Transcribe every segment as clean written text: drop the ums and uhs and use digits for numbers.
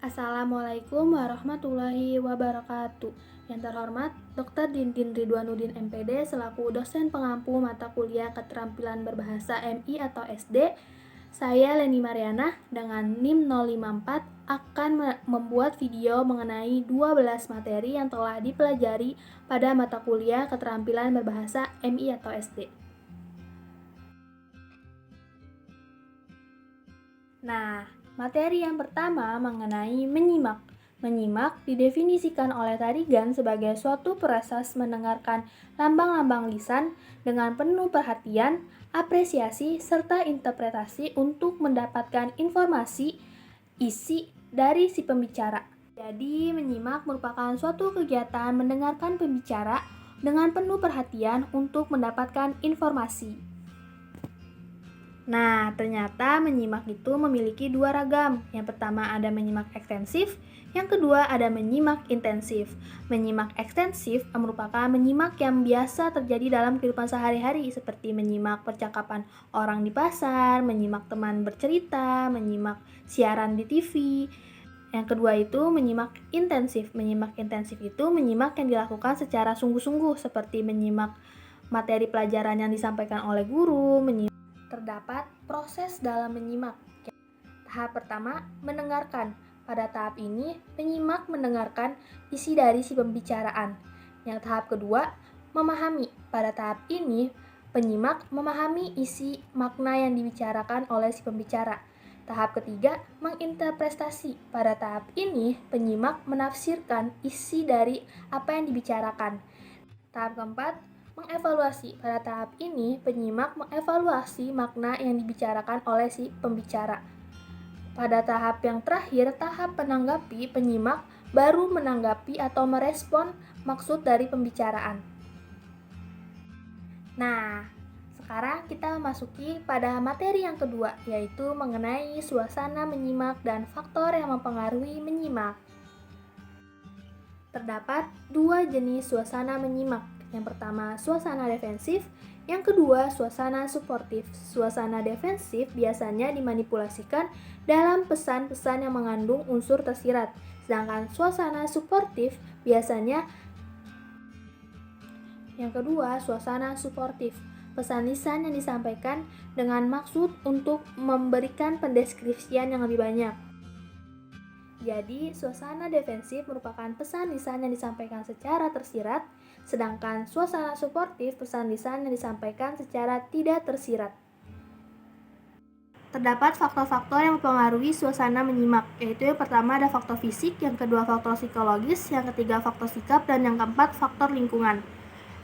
Assalamualaikum warahmatullahi wabarakatuh. Yang terhormat, Dr. Dindin Ridwanuddin MPD selaku dosen pengampu mata kuliah keterampilan berbahasa MI atau SD, saya Leni Mariana dengan NIM 054 akan membuat video mengenai 12 materi yang telah dipelajari pada mata kuliah keterampilan berbahasa MI atau SD. Nah, materi yang pertama mengenai menyimak. Menyimak didefinisikan oleh Tarigan sebagai suatu proses mendengarkan lambang-lambang lisan dengan penuh perhatian, apresiasi, serta interpretasi untuk mendapatkan informasi isi dari si pembicara. Jadi, menyimak merupakan suatu kegiatan mendengarkan pembicara dengan penuh perhatian untuk mendapatkan informasi. Nah, ternyata menyimak itu memiliki dua ragam. Yang pertama ada menyimak ekstensif, yang kedua ada menyimak intensif. Menyimak ekstensif merupakan menyimak yang biasa terjadi dalam kehidupan sehari-hari, seperti menyimak percakapan orang di pasar, menyimak teman bercerita, menyimak siaran di TV. Yang kedua itu menyimak intensif. Menyimak intensif itu menyimak yang dilakukan secara sungguh-sungguh, seperti menyimak materi pelajaran yang disampaikan oleh guru. Terdapat proses dalam menyimak. Tahap pertama, mendengarkan. Pada tahap ini, penyimak mendengarkan isi dari si pembicaraan. Yang tahap kedua, memahami. Pada tahap ini, penyimak memahami isi makna yang dibicarakan oleh si pembicara. Tahap ketiga, menginterpretasi. Pada tahap ini, penyimak menafsirkan isi dari apa yang dibicarakan. Tahap keempat, mengevaluasi. Pada tahap ini, penyimak mengevaluasi makna yang dibicarakan oleh si pembicara. Pada tahap yang terakhir, tahap menanggapi, penyimak baru menanggapi atau merespon maksud dari pembicaraan. Nah, sekarang kita memasuki pada materi yang kedua, yaitu mengenai suasana menyimak dan faktor yang mempengaruhi menyimak. Terdapat dua jenis suasana menyimak. Yang pertama, suasana defensif. Yang kedua, suasana suportif. Suasana defensif biasanya dimanipulasikan dalam pesan-pesan yang mengandung unsur tersirat. Sedangkan suasana suportif biasanya suasana suportif. Pesan lisan yang disampaikan dengan maksud untuk memberikan pendeskripsian yang lebih banyak. Jadi, suasana defensif merupakan pesan lisan yang disampaikan secara tersirat, sedangkan suasana suportif pesan lisan yang disampaikan secara tidak tersirat. Terdapat faktor-faktor yang mempengaruhi suasana menyimak, yaitu yang pertama ada faktor fisik, yang kedua faktor psikologis, yang ketiga faktor sikap, dan yang keempat faktor lingkungan.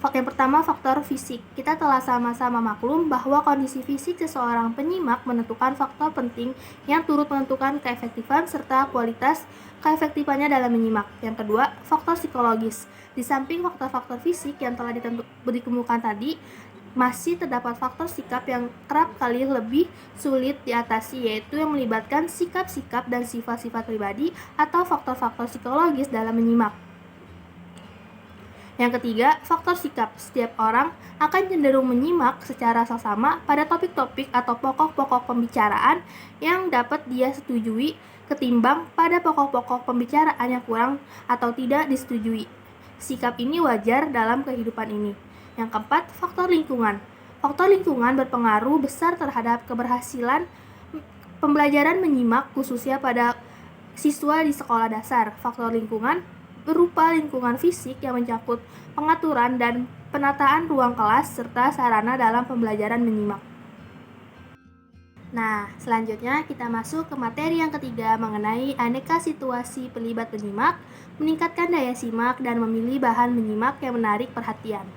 Yang pertama, faktor fisik. Kita telah sama-sama maklum bahwa kondisi fisik seseorang penyimak menentukan faktor penting yang turut menentukan keefektifan serta kualitas keefektifannya dalam menyimak. Yang kedua, faktor psikologis. Di samping faktor-faktor fisik yang telah dikemukakan tadi, masih terdapat faktor sikap yang kerap kali lebih sulit diatasi, yaitu yang melibatkan sikap-sikap dan sifat-sifat pribadi atau faktor-faktor psikologis dalam menyimak. Yang ketiga, faktor sikap. Setiap orang akan cenderung menyimak secara seksama pada topik-topik atau pokok-pokok pembicaraan yang dapat dia setujui ketimbang pada pokok-pokok pembicaraan yang kurang atau tidak disetujui. Sikap ini wajar dalam kehidupan ini. Yang keempat, faktor lingkungan. Faktor lingkungan berpengaruh besar terhadap keberhasilan pembelajaran menyimak, khususnya pada siswa di sekolah dasar. Faktor lingkungan berupa lingkungan fisik yang mencakup pengaturan dan penataan ruang kelas serta sarana dalam pembelajaran menyimak. Nah, selanjutnya kita masuk ke materi yang ketiga mengenai aneka situasi pelibat menyimak, meningkatkan daya simak, dan memilih bahan menyimak yang menarik perhatian.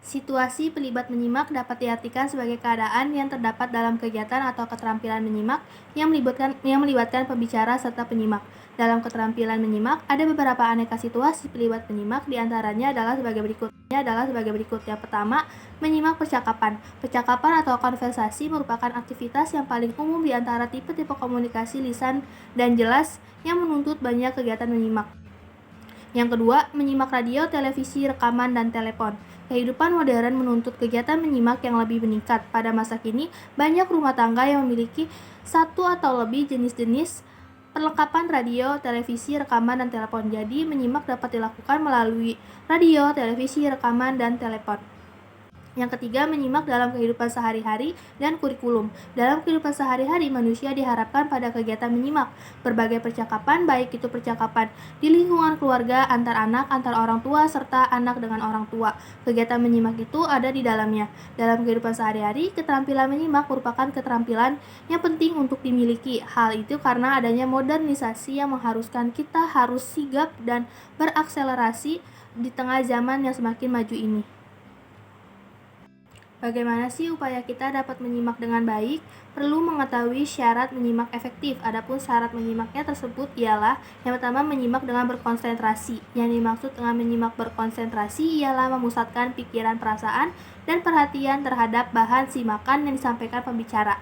Situasi pelibat menyimak dapat diartikan sebagai keadaan yang terdapat dalam kegiatan atau keterampilan menyimak yang melibatkan pembicara serta penyimak. Dalam keterampilan menyimak, ada beberapa aneka situasi pelibat menyimak, diantaranya adalah sebagai berikut. Yang pertama, menyimak percakapan. Percakapan atau konversasi merupakan aktivitas yang paling umum di antara tipe-tipe komunikasi lisan dan jelas yang menuntut banyak kegiatan menyimak. Yang kedua, menyimak radio, televisi, rekaman, dan telepon. Kehidupan modern menuntut kegiatan menyimak yang lebih meningkat. Pada masa kini, banyak rumah tangga yang memiliki satu atau lebih jenis-jenis Perlengkapan radio, televisi, rekaman, dan telepon. Jadi, menyimak dapat dilakukan melalui radio, televisi, rekaman, dan telepon. Yang ketiga, menyimak dalam kehidupan sehari-hari dan kurikulum. Dalam kehidupan sehari-hari, manusia diharapkan pada kegiatan menyimak berbagai percakapan, baik itu percakapan di lingkungan keluarga, antar anak, antar orang tua, serta anak dengan orang tua. Kegiatan menyimak itu ada di dalamnya. Dalam kehidupan sehari-hari, keterampilan menyimak merupakan keterampilan yang penting untuk dimiliki. Hal itu karena adanya modernisasi yang mengharuskan kita harus sigap dan berakselerasi di tengah zaman yang semakin maju ini. Bagaimana sih upaya kita dapat menyimak dengan baik? Perlu mengetahui syarat menyimak efektif. Adapun syarat menyimaknya tersebut ialah yang pertama, menyimak dengan berkonsentrasi. Yang dimaksud dengan menyimak berkonsentrasi ialah memusatkan pikiran, perasaan, dan perhatian terhadap bahan simakan yang disampaikan pembicara.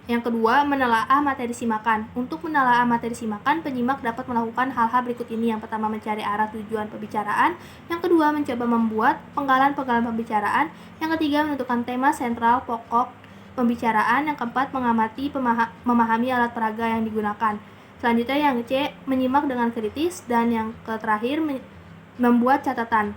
Yang kedua, menelaah materi simakan. Untuk menelaah materi simakan, penyimak dapat melakukan hal-hal berikut ini. Yang pertama, mencari arah tujuan pembicaraan. Yang kedua, mencoba membuat penggalan-penggalan pembicaraan. Yang ketiga, menentukan tema sentral pokok pembicaraan. Yang keempat, mengamati memahami alat peraga yang digunakan. Selanjutnya, yang C, menyimak dengan kritis. Dan yang terakhir, membuat catatan.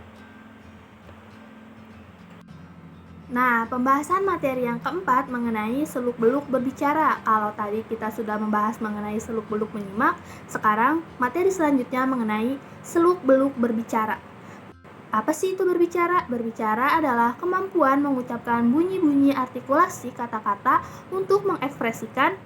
Nah, pembahasan materi yang keempat mengenai seluk-beluk berbicara. Kalau tadi kita sudah membahas mengenai seluk-beluk menyimak, sekarang materi selanjutnya mengenai seluk-beluk berbicara. Apa sih itu berbicara? Berbicara adalah kemampuan mengucapkan bunyi-bunyi artikulasi kata-kata untuk mengekspresikan,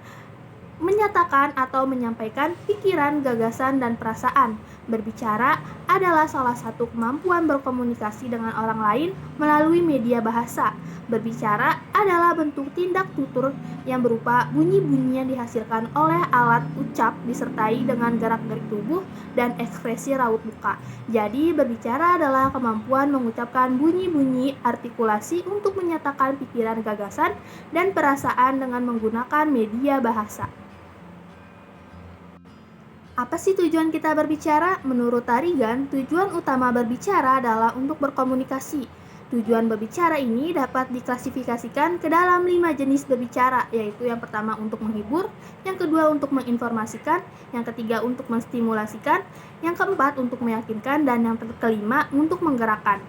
menyatakan atau menyampaikan pikiran, gagasan, dan perasaan. Berbicara adalah salah satu kemampuan berkomunikasi dengan orang lain melalui media bahasa. Berbicara adalah bentuk tindak tutur yang berupa bunyi-bunyi yang dihasilkan oleh alat ucap disertai dengan gerak-gerik tubuh dan ekspresi raut muka. Jadi, berbicara adalah kemampuan mengucapkan bunyi-bunyi artikulasi untuk menyatakan pikiran, gagasan, dan perasaan dengan menggunakan media bahasa. Apa sih tujuan kita berbicara? Menurut Tarigan, tujuan utama berbicara adalah untuk berkomunikasi. Tujuan berbicara ini dapat diklasifikasikan ke dalam 5 jenis berbicara, yaitu yang pertama untuk menghibur, yang kedua untuk menginformasikan, yang ketiga untuk menstimulasikan, yang keempat untuk meyakinkan, dan yang kelima untuk menggerakkan.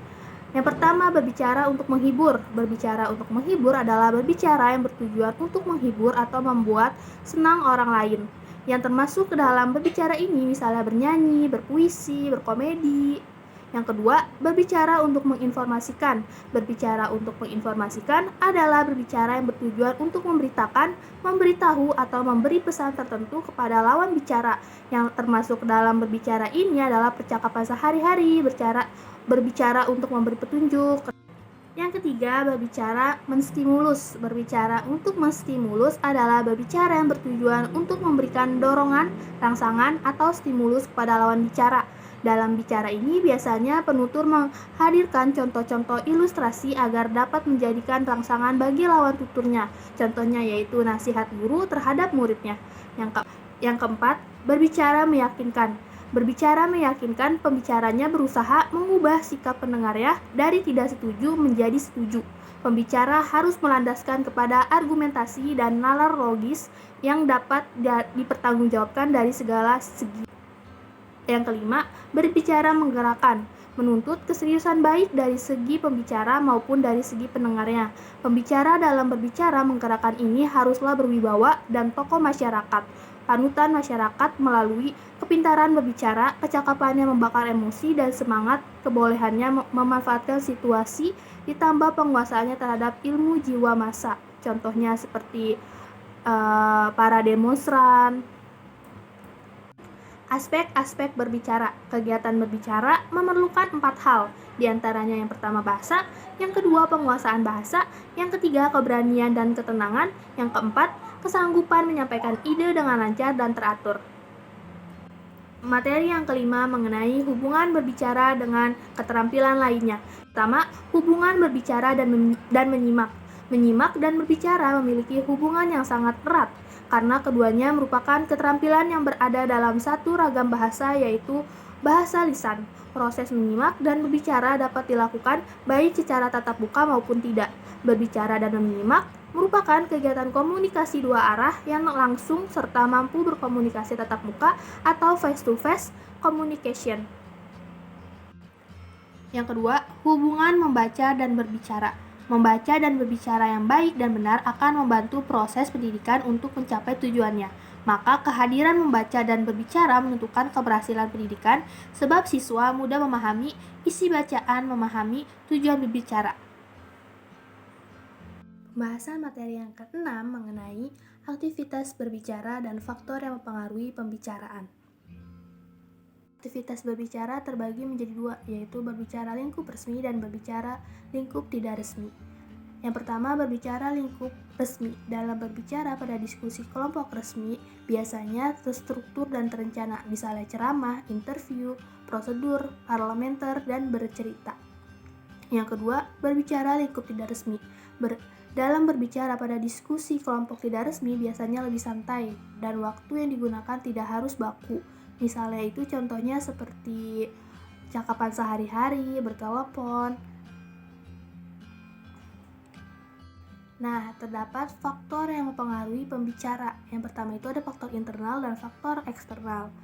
Yang pertama, berbicara untuk menghibur. Berbicara untuk menghibur adalah berbicara yang bertujuan untuk menghibur atau membuat senang orang lain. Yang termasuk ke dalam berbicara ini misalnya bernyanyi, berpuisi, berkomedi. Yang kedua, berbicara untuk menginformasikan. Berbicara untuk menginformasikan adalah berbicara yang bertujuan untuk memberitakan, memberitahu, atau memberi pesan tertentu kepada lawan bicara. Yang termasuk ke dalam berbicara ini adalah percakapan sehari-hari, berbicara untuk memberi petunjuk. Yang ketiga, berbicara menstimulus. Berbicara untuk menstimulus adalah berbicara yang bertujuan untuk memberikan dorongan, rangsangan, atau stimulus kepada lawan bicara. Dalam bicara ini biasanya penutur menghadirkan contoh-contoh ilustrasi agar dapat menjadikan rangsangan bagi lawan tuturnya. Contohnya yaitu nasihat guru terhadap muridnya. Yang keempat, berbicara meyakinkan. Berbicara meyakinkan, pembicaranya berusaha mengubah sikap pendengarnya dari tidak setuju menjadi setuju. Pembicara harus melandaskan kepada argumentasi dan nalar logis yang dapat dipertanggungjawabkan dari segala segi. Yang kelima, berbicara menggerakkan. Menuntut keseriusan baik dari segi pembicara maupun dari segi pendengarnya. Pembicara dalam berbicara menggerakkan ini haruslah berwibawa dan tokoh masyarakat. Panutan masyarakat melalui kepintaran berbicara, kecakapannya membakar emosi dan semangat, kebolehannya memanfaatkan situasi, ditambah penguasaannya terhadap ilmu jiwa massa. Contohnya seperti para demonstran. Aspek-aspek berbicara. Kegiatan berbicara memerlukan 4 hal, diantaranya yang pertama bahasa, yang kedua penguasaan bahasa, yang ketiga keberanian dan ketenangan, yang keempat kesanggupan menyampaikan ide dengan lancar dan teratur. Materi yang kelima mengenai hubungan berbicara dengan keterampilan lainnya. Pertama, hubungan berbicara dan menyimak. Menyimak dan berbicara memiliki hubungan yang sangat erat, karena keduanya merupakan keterampilan yang berada dalam satu ragam bahasa, yaitu bahasa lisan. Proses menyimak dan berbicara dapat dilakukan baik secara tatap muka maupun tidak. Berbicara dan menyimak merupakan kegiatan komunikasi dua arah yang langsung serta mampu berkomunikasi tatap muka atau face-to-face communication. Yang kedua, hubungan membaca dan berbicara. Membaca dan berbicara yang baik dan benar akan membantu proses pendidikan untuk mencapai tujuannya. Maka kehadiran membaca dan berbicara menentukan keberhasilan pendidikan sebab siswa mudah memahami isi bacaan, memahami tujuan berbicara. Pembahasan materi yang keenam mengenai aktivitas berbicara dan faktor yang mempengaruhi pembicaraan. Aktivitas berbicara terbagi menjadi dua, yaitu berbicara lingkup resmi dan berbicara lingkup tidak resmi. Yang pertama, berbicara lingkup resmi. Dalam berbicara pada diskusi kelompok resmi, biasanya terstruktur dan terencana, misalnya ceramah, interview, prosedur, parlementer, dan bercerita. Yang kedua, berbicara lingkup tidak resmi. Dalam berbicara pada diskusi kelompok tidak resmi, biasanya lebih santai, dan waktu yang digunakan tidak harus baku. Misalnya itu contohnya seperti cakapan sehari-hari, bertelepon. Nah, terdapat faktor yang mempengaruhi pembicara. Yang pertama itu ada faktor internal dan faktor eksternal.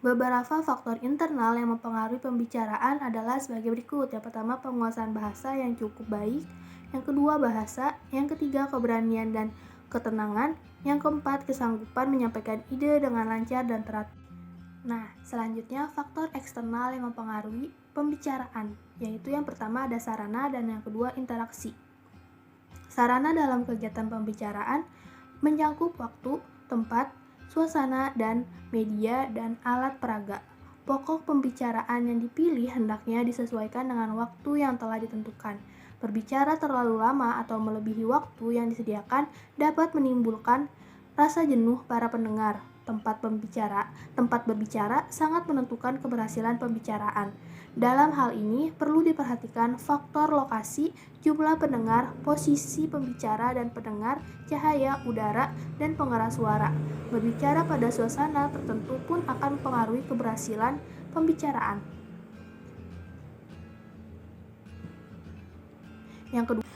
Beberapa faktor internal yang mempengaruhi pembicaraan adalah sebagai berikut. Yang pertama, penguasaan bahasa yang cukup baik. Yang kedua, bahasa. Yang ketiga, keberanian dan ketenangan. Yang keempat, kesanggupan menyampaikan ide dengan lancar dan teratur. Nah, selanjutnya faktor eksternal yang mempengaruhi pembicaraan, yaitu yang pertama ada sarana dan yang kedua interaksi. Sarana dalam kegiatan pembicaraan mencakup waktu, tempat, suasana, dan media dan alat peraga. Pokok pembicaraan yang dipilih hendaknya disesuaikan dengan waktu yang telah ditentukan. Berbicara terlalu lama atau melebihi waktu yang disediakan dapat menimbulkan rasa jenuh para pendengar. Tempat berbicara sangat menentukan keberhasilan pembicaraan. Dalam hal ini perlu diperhatikan faktor lokasi, jumlah pendengar, posisi pembicara dan pendengar, cahaya, udara, dan pengeras suara. Berbicara pada suasana tertentu pun akan mempengaruhi keberhasilan pembicaraan. Yang kedua,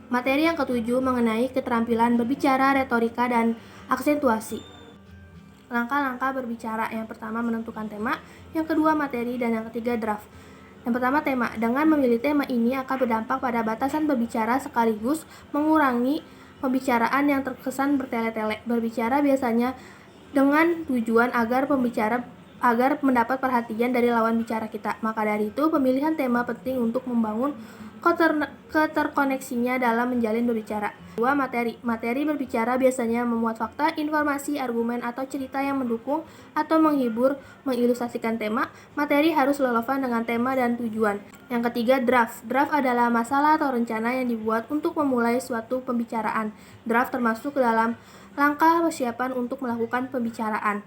materi yang ketujuh mengenai keterampilan berbicara, retorika, dan aksentuasi. Langkah-langkah berbicara. Yang pertama, menentukan tema. Yang kedua, materi. Dan yang ketiga, draft. Yang pertama, tema. Dengan memilih tema ini akan berdampak pada batasan berbicara sekaligus mengurangi pembicaraan yang terkesan bertele-tele. Berbicara biasanya dengan tujuan agar mendapat perhatian dari lawan bicara kita. Maka dari itu, pemilihan tema penting untuk membangun keterkoneksinya dalam menjalin berbicara. Dua, materi. Materi berbicara biasanya memuat fakta, informasi, argumen, atau cerita yang mendukung atau menghibur, mengilustrasikan tema. Materi harus relevan dengan tema dan tujuan. Yang ketiga, draft. Draft adalah masalah atau rencana yang dibuat untuk memulai suatu pembicaraan. Draft termasuk ke dalam langkah persiapan untuk melakukan pembicaraan.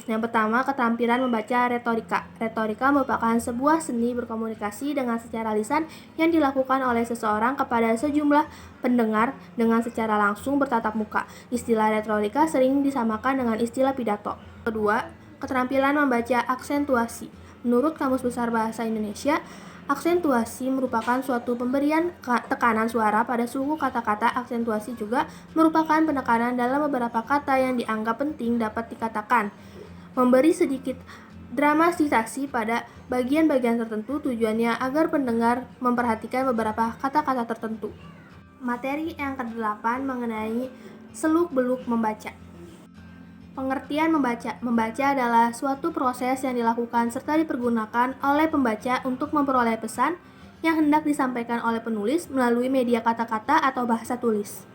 Yang pertama, keterampilan membaca retorika. Retorika merupakan sebuah seni berkomunikasi dengan secara lisan yang dilakukan oleh seseorang kepada sejumlah pendengar dengan secara langsung bertatap muka. Istilah retorika sering disamakan dengan istilah pidato. Kedua, keterampilan membaca aksentuasi. Menurut Kamus Besar Bahasa Indonesia, aksentuasi merupakan suatu pemberian tekanan suara pada suku kata-kata. Aksentuasi juga merupakan penekanan dalam beberapa kata yang dianggap penting dapat dikatakan. Memberi sedikit dramatisasi pada bagian-bagian tertentu, tujuannya agar pendengar memperhatikan beberapa kata-kata tertentu. Materi yang ke-8 mengenai seluk-beluk membaca. Pengertian membaca. Membaca adalah suatu proses yang dilakukan serta dipergunakan oleh pembaca untuk memperoleh pesan yang hendak disampaikan oleh penulis melalui media kata-kata atau bahasa tulis.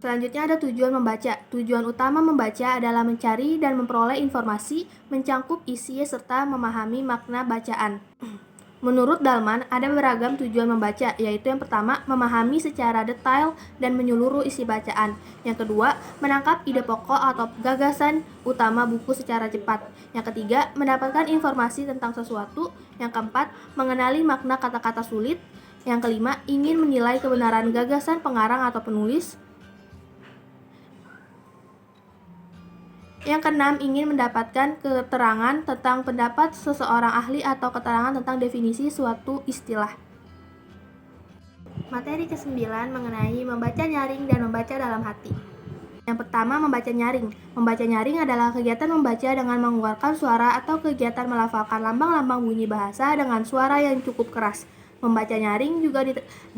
Selanjutnya ada tujuan membaca. Tujuan utama membaca adalah mencari dan memperoleh informasi, mencangkup isi serta memahami makna bacaan. Menurut Dalman, ada beragam tujuan membaca, yaitu yang pertama, memahami secara detail dan menyeluruh isi bacaan. Yang kedua, menangkap ide pokok atau gagasan utama buku secara cepat. Yang ketiga, mendapatkan informasi tentang sesuatu. Yang keempat, mengenali makna kata-kata sulit. Yang kelima, ingin menilai kebenaran gagasan pengarang atau penulis. Yang keenam, ingin mendapatkan keterangan tentang pendapat seseorang ahli atau keterangan tentang definisi suatu istilah. materi ke-9 mengenai membaca nyaring dan membaca dalam hati. Yang pertama, membaca nyaring. Membaca nyaring adalah kegiatan membaca dengan mengeluarkan suara atau kegiatan melafalkan lambang-lambang bunyi bahasa dengan suara yang cukup keras. Membaca nyaring juga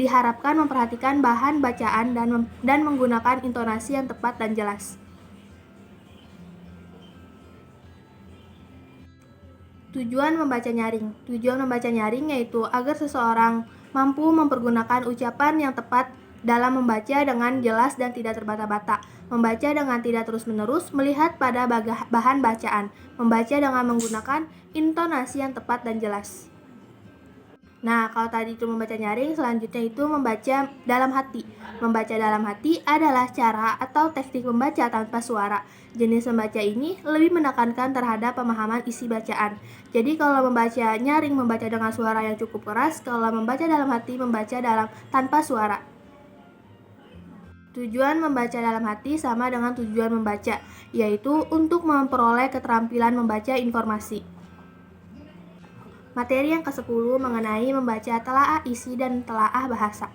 diharapkan memperhatikan bahan bacaan dan menggunakan intonasi yang tepat dan jelas. Tujuan membaca nyaring. Tujuan membaca nyaring yaitu agar seseorang mampu mempergunakan ucapan yang tepat dalam membaca dengan jelas dan tidak terbata-bata. Membaca dengan tidak terus-menerus melihat pada bahan bacaan. Membaca dengan menggunakan intonasi yang tepat dan jelas. Nah, kalau tadi itu membaca nyaring, selanjutnya itu membaca dalam hati. Membaca dalam hati adalah cara atau teknik membaca tanpa suara. Jenis membaca ini lebih menekankan terhadap pemahaman isi bacaan. Jadi kalau membaca nyaring, membaca dengan suara yang cukup keras. Kalau membaca dalam hati, membaca tanpa suara. Tujuan membaca dalam hati sama dengan tujuan membaca, yaitu untuk memperoleh keterampilan membaca informasi. Materi yang ke-10 mengenai membaca telaah isi dan telaah bahasa.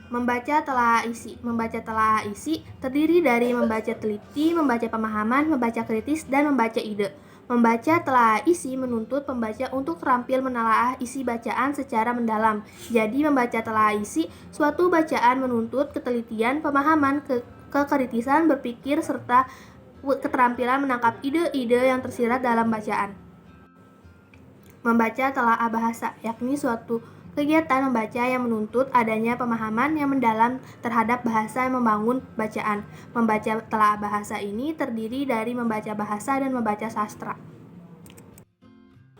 Membaca telaah isi. Membaca telaah isi terdiri dari membaca teliti, membaca pemahaman, membaca kritis, dan membaca ide. Membaca telaah isi menuntut pembaca untuk terampil menelaah isi bacaan secara mendalam. Jadi membaca telaah isi suatu bacaan menuntut ketelitian, pemahaman, kekritisan berpikir, serta keterampilan menangkap ide-ide yang tersirat dalam bacaan. Membaca telaah bahasa, yakni suatu kegiatan membaca yang menuntut adanya pemahaman yang mendalam terhadap bahasa yang membangun bacaan. Membaca telaah bahasa ini terdiri dari membaca bahasa dan membaca sastra.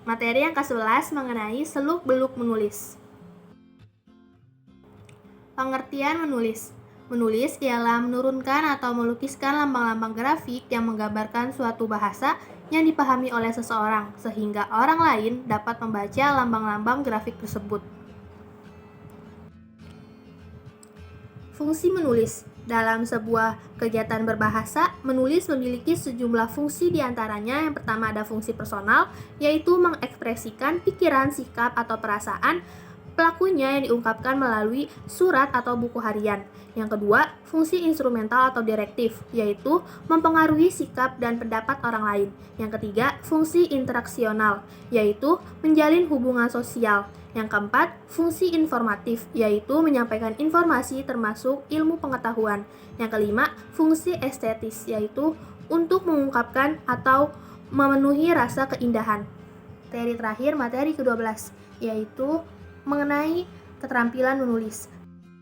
Materi yang ke-11 mengenai seluk-beluk menulis. Pengertian menulis. Menulis ialah menurunkan atau melukiskan lambang-lambang grafik yang menggambarkan suatu bahasa yang dipahami oleh seseorang, sehingga orang lain dapat membaca lambang-lambang grafik tersebut. Fungsi menulis. Dalam sebuah kegiatan berbahasa, menulis memiliki sejumlah fungsi diantaranya. Yang pertama ada fungsi personal, yaitu mengekspresikan pikiran, sikap, atau perasaan pelakunya yang diungkapkan melalui surat atau buku harian. Yang kedua, fungsi instrumental atau direktif, yaitu mempengaruhi sikap dan pendapat orang lain. Yang ketiga, fungsi interaksional, yaitu menjalin hubungan sosial. Yang keempat, fungsi informatif, yaitu menyampaikan informasi termasuk ilmu pengetahuan. Yang kelima, fungsi estetis, yaitu untuk mengungkapkan atau memenuhi rasa keindahan. Materi terakhir, materi ke-12, yaitu mengenai keterampilan menulis.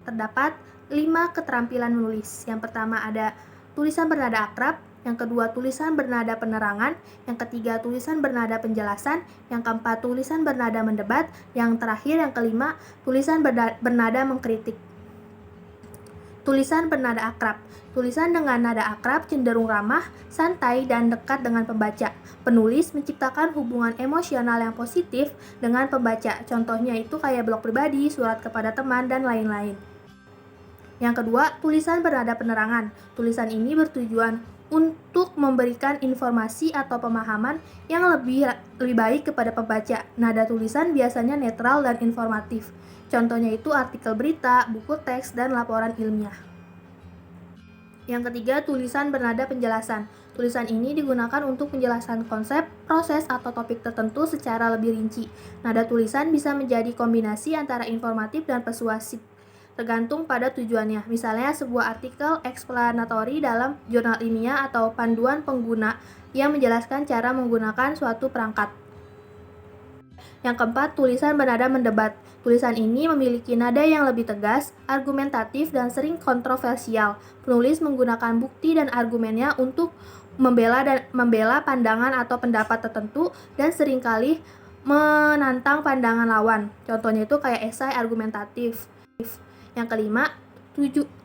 Terdapat 5 keterampilan menulis. Yang pertama ada tulisan bernada akrab, yang kedua tulisan bernada penerangan, yang ketiga tulisan bernada penjelasan, yang keempat tulisan bernada mendebat, yang terakhir yang kelima tulisan bernada mengkritik. Tulisan bernada akrab. Tulisan dengan nada akrab cenderung ramah, santai, dan dekat dengan pembaca. Penulis menciptakan hubungan emosional yang positif dengan pembaca. Contohnya itu kayak blog pribadi, surat kepada teman, dan lain-lain. Yang kedua, tulisan bernada penerangan. Tulisan ini bertujuan untuk memberikan informasi atau pemahaman yang lebih baik kepada pembaca. Nada tulisan biasanya netral dan informatif. Contohnya itu artikel berita, buku teks, dan laporan ilmiah. Yang ketiga, tulisan bernada penjelasan. Tulisan ini digunakan untuk penjelasan konsep, proses, atau topik tertentu secara lebih rinci. Nada tulisan bisa menjadi kombinasi antara informatif dan persuasif, tergantung pada tujuannya. Misalnya sebuah artikel eksplanatori dalam jurnal ilmiah atau panduan pengguna yang menjelaskan cara menggunakan suatu perangkat. Yang keempat, tulisan bernada mendebat. Tulisan ini memiliki nada yang lebih tegas, argumentatif, dan sering kontroversial. Penulis menggunakan bukti dan argumennya untuk membela pandangan atau pendapat tertentu dan seringkali menantang pandangan lawan. Contohnya itu kayak esai argumentatif. Yang kelima,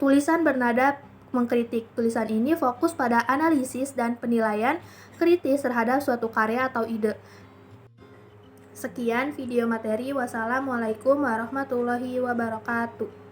tulisan bernada mengkritik. Tulisan ini fokus pada analisis dan penilaian kritis terhadap suatu karya atau ide. Sekian video materi. Wassalamualaikum warahmatullahi wabarakatuh.